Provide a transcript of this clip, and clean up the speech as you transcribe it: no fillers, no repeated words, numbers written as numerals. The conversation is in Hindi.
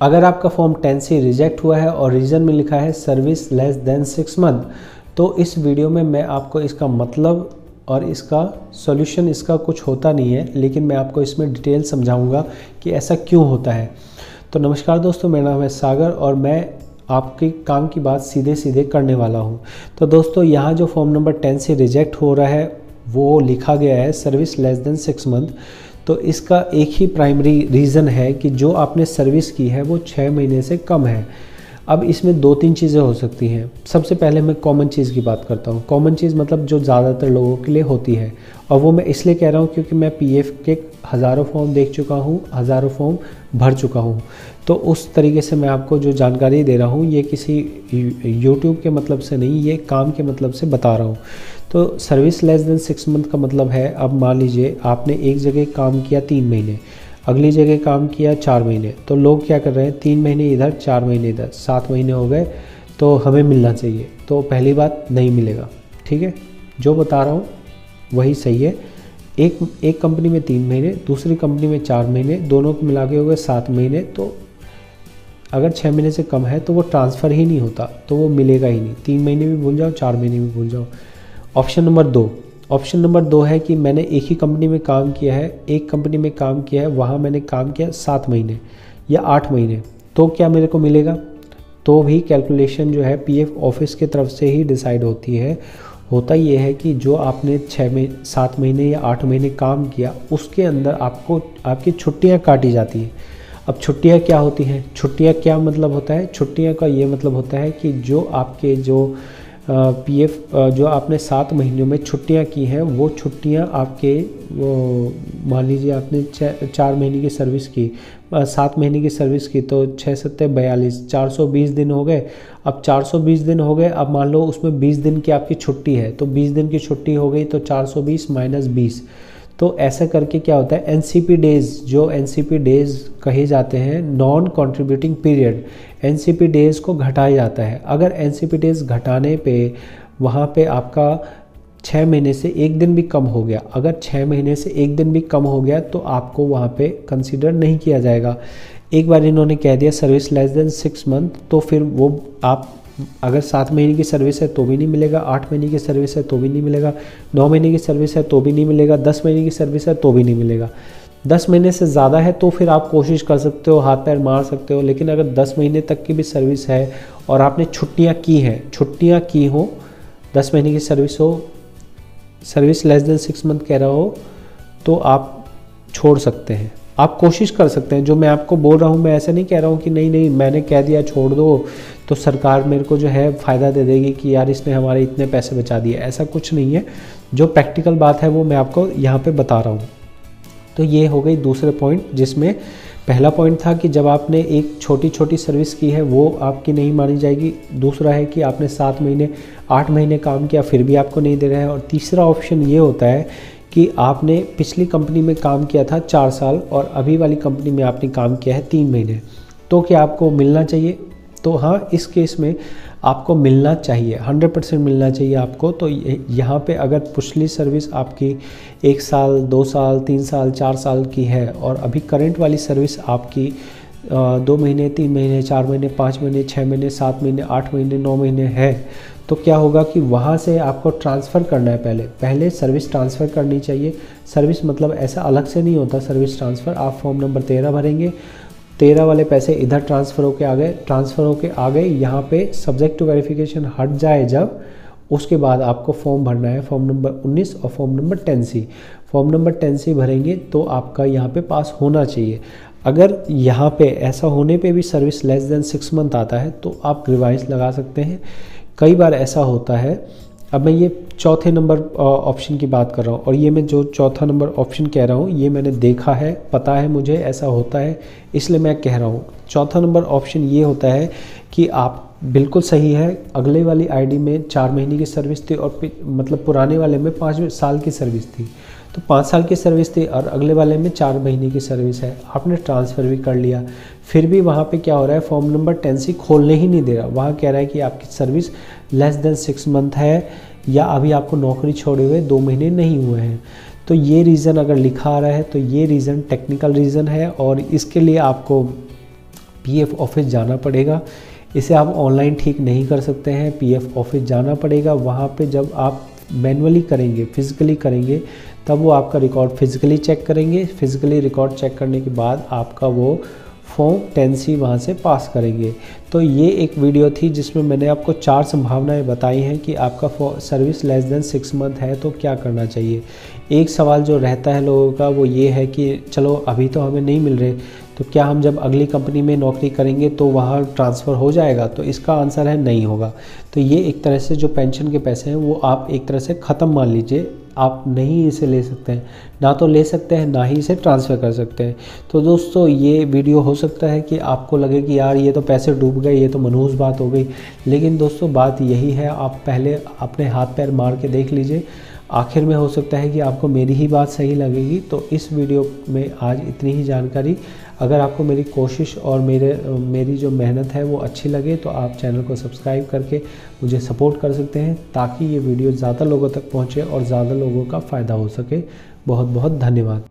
अगर आपका फॉर्म 10C रिजेक्ट हुआ है और रीज़न में लिखा है सर्विस लेस देन 6 मंथ, तो इस वीडियो में मैं आपको इसका मतलब और इसका सॉल्यूशन इसका कुछ होता नहीं है, लेकिन मैं आपको इसमें डिटेल समझाऊंगा कि ऐसा क्यों होता है। तो नमस्कार दोस्तों, मेरा नाम है सागर और मैं आपके काम की बात सीधे सीधे करने वाला हूं। तो दोस्तों, यहाँ जो फॉर्म नंबर 10C रिजेक्ट हो रहा है वो लिखा गया है सर्विस लेस देन 6 मंथ। तो इसका एक ही प्राइमरी रीज़न है कि जो आपने सर्विस की है वो 6 महीने से कम है। अब इसमें 2-3 चीज़ें हो सकती हैं। सबसे पहले मैं कॉमन चीज़ की बात करता हूँ। कॉमन चीज़ मतलब जो ज़्यादातर लोगों के लिए होती है, और वो मैं इसलिए कह रहा हूँ क्योंकि मैं पीएफ के हज़ारों फॉर्म देख चुका हूँ, हज़ारों फॉर्म भर चुका हूँ। तो उस तरीके से मैं आपको जो जानकारी दे रहा हूँ ये किसी यूट्यूब के मतलब से नहीं, ये काम के मतलब से बता रहा हूँ। तो सर्विस लेस देन 6 मंथ का मतलब है, अब मान लीजिए आपने एक जगह काम किया 3 महीने, अगली जगह काम किया 4 महीने, तो लोग क्या कर रहे हैं 3 महीने इधर 4 महीने इधर, 7 महीने हो गए, तो हमें मिलना चाहिए। तो पहली बात, नहीं मिलेगा। ठीक है, जो बता रहा हूँ वही सही है। एक कंपनी में 3 महीने, दूसरी कंपनी में 4 महीने, दोनों को मिला के हो गए 7 महीने। तो अगर 6 महीने से कम है तो वो ट्रांसफ़र ही नहीं होता, तो वो मिलेगा ही नहीं। 3 महीने भी भूल जाओ, 4 महीने भी भूल जाओ। ऑप्शन नंबर 2 है कि मैंने एक ही कंपनी में काम किया है, एक कंपनी में काम किया है, वहाँ मैंने काम किया 7 महीने या 8 महीने, तो क्या मेरे को मिलेगा? तो भी कैलकुलेशन जो है पीएफ ऑफिस की तरफ से ही डिसाइड होती है। होता ये है कि जो आपने 7 महीने या 8 महीने काम किया उसके अंदर आपको आपकी छुट्टियाँ काटी जाती हैं। अब छुट्टियाँ क्या होती हैं? छुट्टियाँ क्या मतलब होता है? छुट्टियाँ का ये मतलब होता है कि जो आपके जो पीएफ जो आपने 7 महीनों में छुट्टियां की हैं वो छुट्टियां आपके वो मान लीजिए आपने 4 महीने की सर्विस की, 7 महीने की सर्विस की, तो 6 7 42 420 दिन हो गए। अब 420 दिन हो गए, अब मान लो उसमें 20 दिन की आपकी छुट्टी है, तो 20 दिन की छुट्टी हो गई, तो 420 माइनस 20। तो ऐसा करके क्या होता है, एनसीपी डेज़, जो एनसीपी डेज़ कहे जाते हैं non contributing period, NCP days को घटाया जाता है। अगर एनसीपी डेज़ घटाने पे वहाँ पे आपका 6 महीने से 1 दिन भी कम हो गया, अगर 6 महीने से 1 दिन भी कम हो गया तो आपको वहाँ पे कंसीडर नहीं किया जाएगा। एक बार इन्होंने कह दिया सर्विस लेस देन 6 मंथ, तो फिर वो आप अगर 7 महीने की सर्विस है तो भी नहीं मिलेगा, 8 महीने की सर्विस है तो भी नहीं मिलेगा, 9 महीने की सर्विस है तो भी नहीं मिलेगा, 10 महीने की सर्विस है तो भी नहीं मिलेगा। 10 महीने से ज़्यादा है तो फिर आप कोशिश कर सकते हो, हाथ पैर मार सकते हो। लेकिन अगर 10 महीने तक की भी सर्विस है और आपने छुट्टियाँ की हो, 10 महीने की सर्विस हो, सर्विस लेस देन 6 मंथ कह रहा हो, तो आप छोड़ सकते हैं, आप कोशिश कर सकते हैं। जो मैं आपको बोल रहा हूँ, मैं ऐसे नहीं कह रहा हूँ कि नहीं मैंने कह दिया छोड़ दो तो सरकार मेरे को जो है फ़ायदा दे देगी कि यार इसने हमारे इतने पैसे बचा दिए, ऐसा कुछ नहीं है। जो प्रैक्टिकल बात है वो मैं आपको यहाँ पे बता रहा हूँ। तो ये हो गई दूसरे पॉइंट, जिसमें पहला पॉइंट था कि जब आपने एक छोटी सर्विस की है वो आपकी नहीं मानी जाएगी। दूसरा है कि आपने 7 महीने 8 महीने काम किया फिर भी आपको नहीं दे रहा है। और तीसरा ऑप्शन ये होता है कि आपने पिछली कंपनी में काम किया था 4 साल और अभी वाली कंपनी में आपने काम किया है 3 महीने, तो क्या आपको मिलना चाहिए? तो हाँ, इस केस में आपको मिलना चाहिए, 100% मिलना चाहिए आपको। तो यहाँ पे अगर पिछली सर्विस आपकी 1 साल 2 साल 3 साल 4 साल की है और अभी करंट वाली सर्विस आपकी 2 महीने 3 महीने 4 महीने 5 महीने 6 महीने 7 महीने 8 महीने 9 महीने है, तो क्या होगा कि वहाँ से आपको ट्रांसफ़र करना है। पहले सर्विस ट्रांसफ़र करनी चाहिए। सर्विस मतलब ऐसा अलग से नहीं होता सर्विस ट्रांसफ़र। आप फॉर्म नंबर 13 भरेंगे, 13 वाले पैसे इधर ट्रांसफ़र होके आ गए, यहाँ पे सब्जेक्ट टू वेरिफिकेशन हट जाए जब, उसके बाद आपको फॉर्म भरना है फॉर्म नंबर 19 और form number 10C। Form number 10C भरेंगे तो आपका यहाँ पे पास होना चाहिए। अगर यहाँ पे ऐसा होने पे भी सर्विस लेस देन 6 मंथ आता है तो आप रिवाइज लगा सकते हैं। कई बार ऐसा होता है। अब मैं ये चौथे नंबर ऑप्शन की बात कर रहा हूँ, और ये मैं जो चौथा नंबर ऑप्शन कह रहा हूँ ये मैंने देखा है, पता है मुझे ऐसा होता है, इसलिए मैं कह रहा हूँ। चौथा नंबर ऑप्शन ये होता है कि आप बिल्कुल सही है, अगले वाली आईडी में 4 महीने की सर्विस थी और मतलब पुराने वाले में 5 साल की सर्विस थी, तो 5 साल की सर्विस थी और अगले वाले में 4 महीने की सर्विस है। आपने ट्रांसफ़र भी कर लिया, फिर भी वहाँ पे क्या हो रहा है, फॉर्म नंबर 10C खोलने ही नहीं दे रहा। वहाँ कह रहा है कि आपकी सर्विस लेस देन 6 मंथ है या अभी आपको नौकरी छोड़े हुए 2 महीने नहीं हुए हैं। तो ये रीज़न अगर लिखा आ रहा है तो ये रीज़न टेक्निकल रीज़न है और इसके लिए आपको पीएफ ऑफिस जाना पड़ेगा। इसे आप ऑनलाइन ठीक नहीं कर सकते हैं, पीएफ ऑफिस जाना पड़ेगा। वहाँ पे जब आप मैनुअली करेंगे, फिज़िकली करेंगे, तब वो आपका रिकॉर्ड फिज़िकली चेक करेंगे। फिज़िकली रिकॉर्ड चेक करने के बाद आपका वो फॉर्म 10C वहाँ से पास करेंगे। तो ये एक वीडियो थी जिसमें मैंने आपको 4 संभावनाएं बताई हैं कि आपका सर्विस लेस देन 6 मंथ है तो क्या करना चाहिए। एक सवाल जो रहता है लोगों का वो ये है कि चलो अभी तो हमें नहीं मिल रहे, तो क्या हम जब अगली कंपनी में नौकरी करेंगे तो वहाँ ट्रांसफ़र हो जाएगा? तो इसका आंसर है नहीं होगा। तो ये एक तरह से जो पेंशन के पैसे हैं वो आप एक तरह से ख़त्म मान लीजिए, आप नहीं इसे ले सकते हैं, ना तो ले सकते हैं ना ही इसे ट्रांसफ़र कर सकते हैं। तो दोस्तों ये वीडियो हो सकता है कि आपको लगे कि यार ये तो पैसे डूब गए, ये तो मनहूस बात हो गई, लेकिन दोस्तों बात यही है, आप पहले अपने हाथ पैर मार के देख लीजिए, आखिर में हो सकता है कि आपको मेरी ही बात सही लगेगी। तो इस वीडियो में आज इतनी ही जानकारी। अगर आपको मेरी कोशिश और मेरी जो मेहनत है वो अच्छी लगे तो आप चैनल को सब्सक्राइब करके मुझे सपोर्ट कर सकते हैं, ताकि ये वीडियो ज़्यादा लोगों तक पहुँचे और ज़्यादा लोगों का फ़ायदा हो सके। बहुत बहुत धन्यवाद।